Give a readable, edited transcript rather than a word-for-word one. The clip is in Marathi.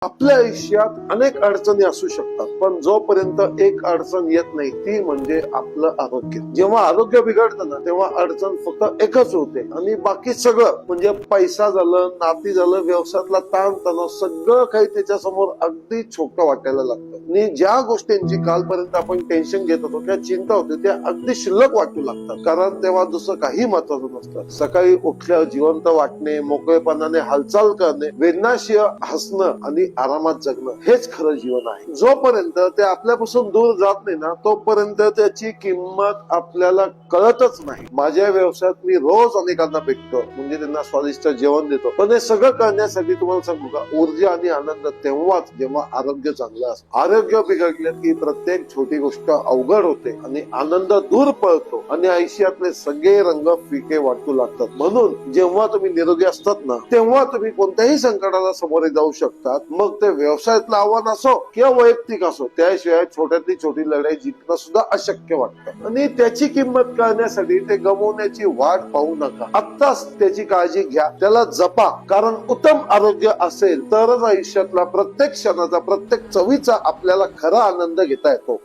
आपल्या आयुष्यात अनेक अडचणी असू शकतात, पण जोपर्यंत एक अडचण येत नाही ती म्हणजे आपलं आरोग्य. जेव्हा आरोग्य बिघडतं ना, तेव्हा अडचण फक्त एकच होते आणि बाकी सगळं म्हणजे पैसा झालं, नाती झालं, व्यवसायातला ताण तणाव सगळं काही त्याच्या समोर अगदी छोटं वाटायला लागतं. आणि ज्या गोष्टींची कालपर्यंत आपण टेन्शन घेत होतो, त्या चिंता होते, त्या अगदी शिल्लक वाटू लागतात. कारण तेव्हा दुसरं काही महत्वाचं नसतं. सकाळी उठल्यावर जिवंत वाटणे, मोकळेपणाने हालचाल करणे, वेदनाशिवाय हसणं आणि आरामात जगणं हेच खरं जीवन आहे. जोपर्यंत ते आपल्यापासून दूर जात नाही ना, तोपर्यंत त्याची किंमत आपल्याला कळतच नाही. माझ्या व्यवसायात मी रोज अनेकांना भेटतो, म्हणजे त्यांना स्वादिष्ट जेवण देतो. पण हे सगळं करण्यासाठी तुम्हाला सांगू का, ऊर्जा आणि आनंद तेव्हाच जेव्हा आरोग्य चांगलं असतं. आरोग्य बिघडले की प्रत्येक छोटी गोष्ट अवघड होते आणि आनंद दूर पळतो आणि आयुष्यातले सगळे रंग फिके वाटू लागतात. म्हणून जेव्हा तुम्ही निरोगी असतात ना, तेव्हा तुम्ही कोणत्याही संकटाला सामोरे जाऊ शकतात. मग ते व्यवसायातलं आव्हान असो किंवा वैयक्तिक असो, त्याशिवाय छोट्यातली छोटी लढाई जिंकणं सुद्धा अशक्य वाटतं. आणि त्याची किंमत कळण्यासाठी ते गमवण्याची वाट पाहू नका. आत्ताच त्याची काळजी घ्या, त्याला जपा. कारण उत्तम आरोग्य असेल तरच आयुष्यातला प्रत्येक क्षणाचा, प्रत्येक चवीचा आपल्याला खरा आनंद घेता येतो.